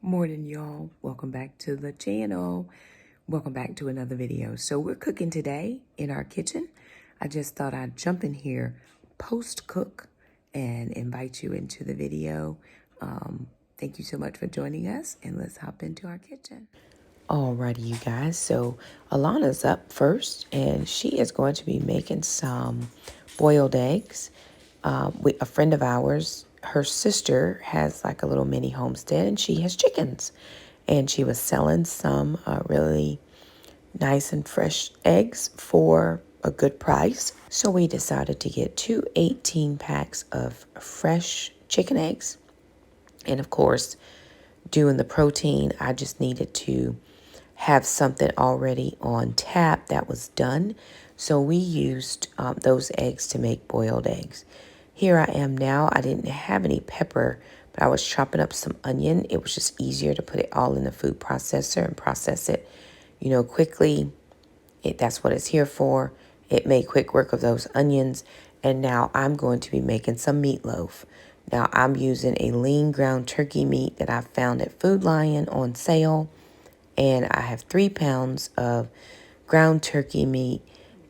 Morning, y'all. Welcome back to the channel. Welcome back to another video. So we're cooking today in our kitchen. I just thought I'd jump in here post-cook and invite you into the video. Thank you so much for joining us, and let's hop into our kitchen. Alrighty, you guys. So Alana's up first, and she is going to be making some boiled eggs. A friend of ours, her sister has like a little mini homestead, and she has chickens. And she was selling some really nice and fresh eggs for a good price. So we decided to get two 18 packs of fresh chicken eggs. And of course, doing the protein, I just needed to have something already on tap that was done. So we used those eggs to make boiled eggs. Here I am now. I didn't have any pepper, but I was chopping up some onion. It was just easier to put it all in the food processor and process it, quickly. That's what it's here for. It made quick work of those onions. And now I'm going to be making some meatloaf. Now I'm using a lean ground turkey meat that I found at Food Lion on sale. And I have 3 pounds of ground turkey meat,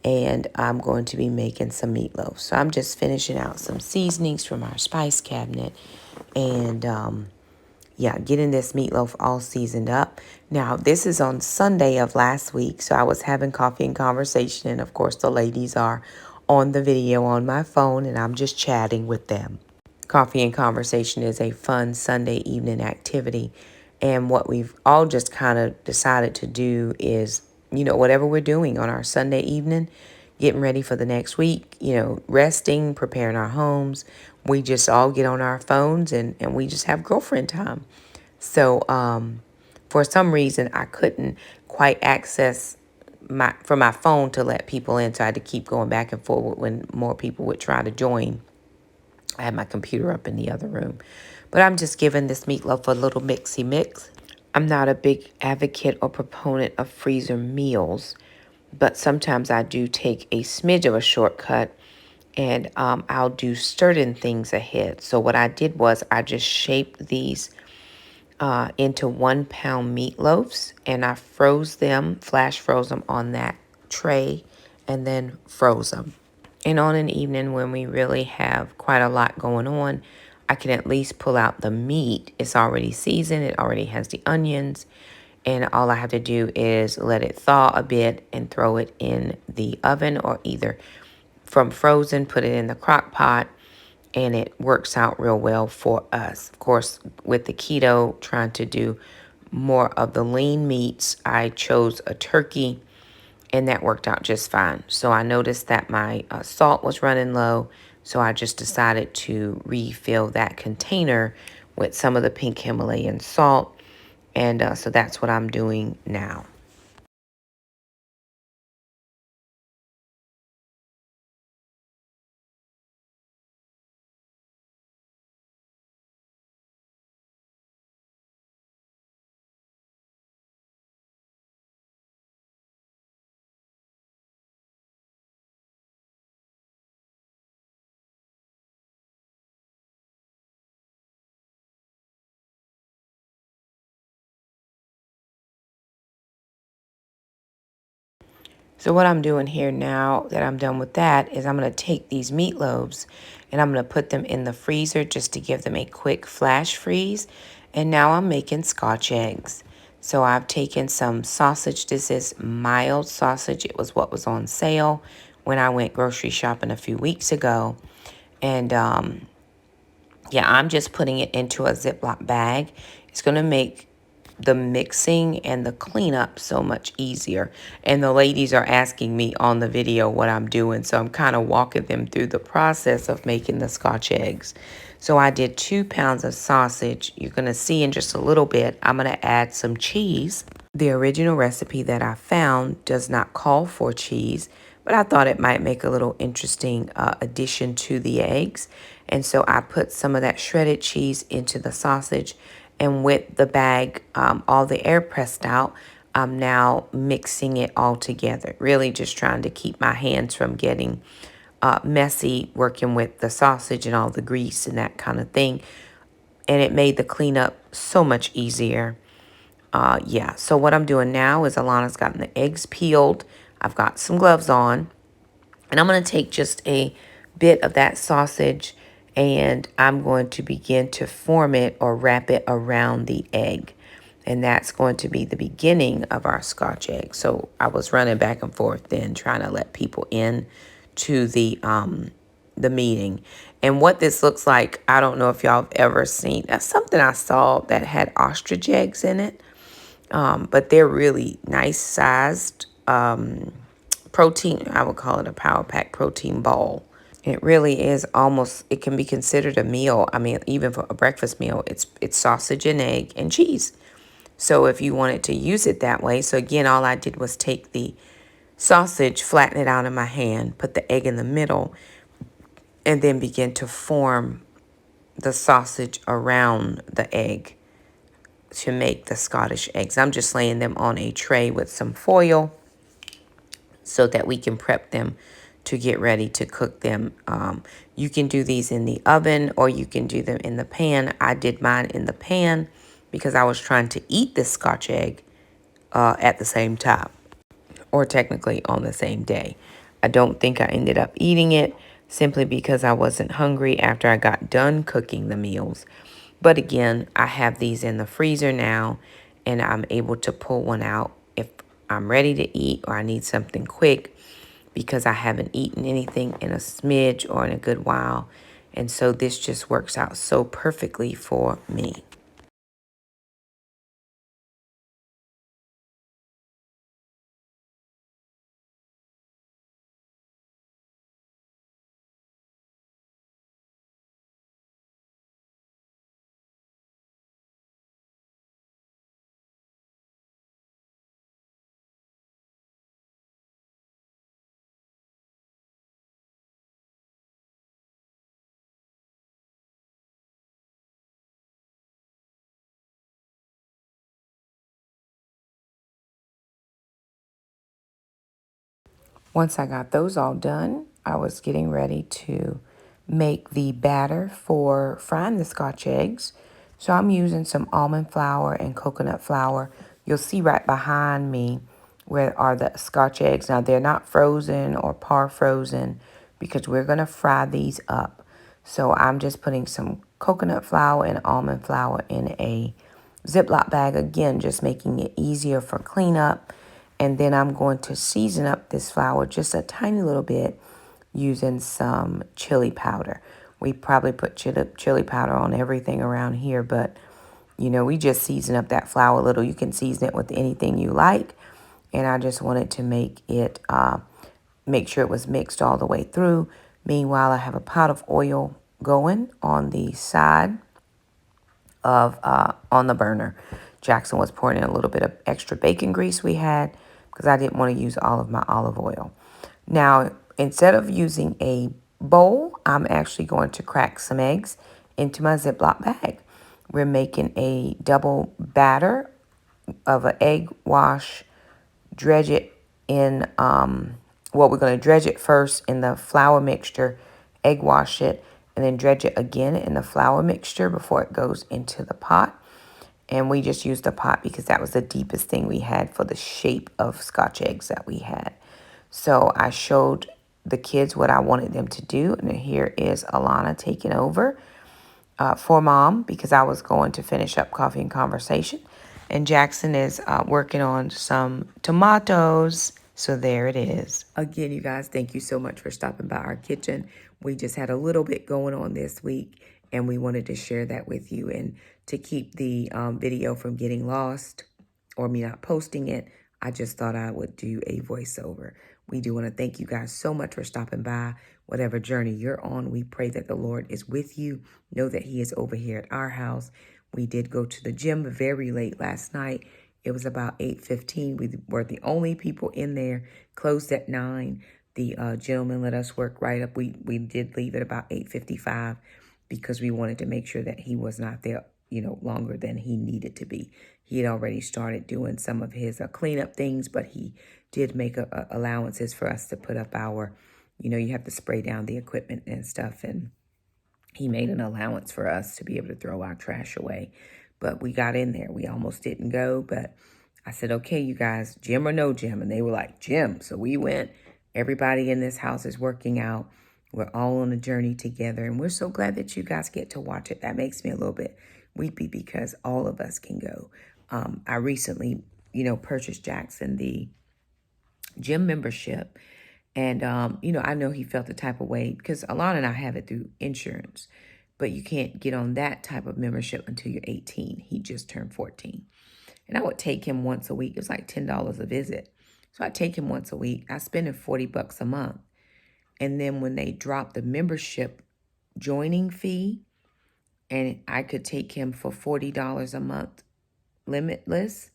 and I'm going to be making some meatloaf. So I'm just finishing out some seasonings from our spice cabinet, and getting this meatloaf all seasoned up. Now, this is on Sunday of last week, so I was having coffee and conversation, and of course the ladies are on the video on my phone, and I'm just chatting with them. Coffee and conversation is a fun Sunday evening activity. And what we've all just kind of decided to do is, whatever we're doing on our Sunday evening, getting ready for the next week, resting, preparing our homes, we just all get on our phones and we just have girlfriend time. So for some reason, I couldn't quite access my phone to let people in. So I had to keep going back and forward when more people would try to join. I had my computer up in the other room. But I'm just giving this meatloaf a little mixy mix. I'm not a big advocate or proponent of freezer meals, but sometimes I do take a smidge of a shortcut, and I'll do certain things ahead. So what I did was I just shaped these into 1 pound meatloaves, and I flash froze them on that tray, and then froze them. And on an evening when we really have quite a lot going on, I can at least pull out the meat. It's already seasoned. It already has the onions. And all I have to do is let it thaw a bit and throw it in the oven, or either from frozen, put it in the crock pot. And it works out real well for us. Of course, with the keto, trying to do more of the lean meats, I chose a turkey, and that worked out just fine. So I noticed that my salt was running low, so I just decided to refill that container with some of the pink Himalayan salt, and so that's what I'm doing now. So what I'm doing here now that I'm done with that is I'm going to take these meatloaves and I'm going to put them in the freezer just to give them a quick flash freeze. And now I'm making scotch eggs. So I've taken some sausage. This is mild sausage. It was what was on sale when I went grocery shopping a few weeks ago. And I'm just putting it into a Ziploc bag. It's going to make the mixing and the cleanup so much easier. And the ladies are asking me on the video what I'm doing, so I'm kind of walking them through the process of making the scotch eggs. So I did 2 pounds of sausage. You're going to see in just a little bit, I'm going to add some cheese. The original recipe that I found does not call for cheese, but I thought it might make a little interesting addition to the eggs. And so I put some of that shredded cheese into the sausage, and with the bag, all the air pressed out, I'm now mixing it all together. Really just trying to keep my hands from getting messy working with the sausage and all the grease and that kind of thing. and it made the cleanup so much easier. Yeah, so what I'm doing now is Alana's gotten the eggs peeled. I've got some gloves on, and I'm going to take just a bit of that sausage, and I'm going to begin to form it or wrap it around the egg. And that's going to be the beginning of our scotch egg. So I was running back and forth then trying to let people in to the meeting. And what this looks like, I don't know if y'all have ever seen. That's something I saw that had ostrich eggs in it. But they're really nice sized protein. I would call it a power pack protein bowl. It really is almost, it can be considered a meal. I mean, even for a breakfast meal, it's sausage and egg and cheese. So if you wanted to use it that way, so again, all I did was take the sausage, flatten it out in my hand, put the egg in the middle, and then begin to form the sausage around the egg to make the Scottish eggs. I'm just laying them on a tray with some foil so that we can prep them to get ready to cook them. You can do these in the oven or you can do them in the pan. I did mine in the pan because I was trying to eat this Scotch egg at the same time, or technically on the same day. I don't think I ended up eating it simply because I wasn't hungry after I got done cooking the meals. But again, I have these in the freezer now, and I'm able to pull one out if I'm ready to eat or I need something quick because I haven't eaten anything in a smidge or in a good while. And so this just works out so perfectly for me. Once I got those all done, I was getting ready to make the batter for frying the Scotch eggs. So I'm using some almond flour and coconut flour. You'll see right behind me where are the Scotch eggs. Now they're not frozen or par frozen because we're going to fry these up. So I'm just putting some coconut flour and almond flour in a Ziploc bag. Again, just making it easier for cleanup. And then I'm going to season up this flour just a tiny little bit using some chili powder. We probably put chili powder on everything around here, but you know, we just season up that flour a little. You can season it with anything you like. And I just wanted to make it, make sure it was mixed all the way through. Meanwhile, I have a pot of oil going on the side of on the burner. Jackson was pouring in a little bit of extra bacon grease we had because I didn't want to use all of my olive oil. Now, instead of using a bowl, I'm actually going to crack some eggs into my Ziploc bag. We're making a double batter of an egg wash, dredge it in, we're going to dredge it first in the flour mixture, egg wash it, and then dredge it again in the flour mixture before it goes into the pot. And we just used the pot because that was the deepest thing we had for the shape of Scotch eggs that we had. So I showed the kids what I wanted them to do. And here is Alana taking over for Mom because I was going to finish up coffee and conversation. And Jackson is working on some tomatoes. So there it is. Again, you guys, thank you so much for stopping by our kitchen. We just had a little bit going on this week, and we wanted to share that with you. And to keep the video from getting lost or me not posting it, I just thought I would do a voiceover. We do want to thank you guys so much for stopping by. Whatever journey you're on, we pray that the Lord is with you. Know that he is over here at our house. We did go to the gym very late last night. It was about 8:15. We were the only people in there. Closed at 9. The gentleman let us work right up. We did leave at about 8:55 because we wanted to make sure that he was not there, longer than he needed to be. He had already started doing some of his cleanup things, but he did make allowances for us to put up our, you have to spray down the equipment and stuff. And he made an allowance for us to be able to throw our trash away. But we got in there. We almost didn't go, but I said, okay, you guys, gym or no gym? And they were like, gym. So we went. Everybody in this house is working out. We're all on a journey together, and we're so glad that you guys get to watch it. That makes me a little bit weepy because all of us can go. I recently, purchased Jackson the gym membership. And, I know he felt the type of way because Alana and I have it through insurance, but you can't get on that type of membership until you're 18. He just turned 14. And I would take him once a week. It was like $10 a visit. So I take him once a week. I spend him $40 a month. And then when they dropped the membership joining fee, and I could take him for $40 a month, limitless,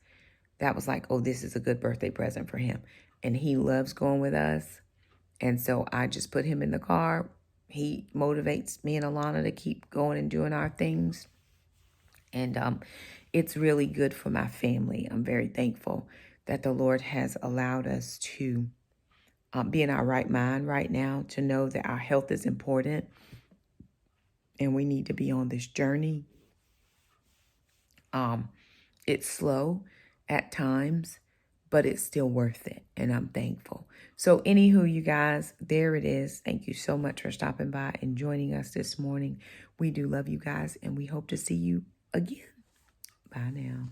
that was like, oh, this is a good birthday present for him. And he loves going with us. And so I just put him in the car. He motivates me and Alana to keep going and doing our things. And it's really good for my family. I'm very thankful that the Lord has allowed us to be in our right mind right now, to know that our health is important and we need to be on this journey. It's slow at times, but it's still worth it, and I'm thankful. So anywho, you guys, there it is. Thank you so much for stopping by and joining us this morning. We do love you guys, and we hope to see you again. Bye now.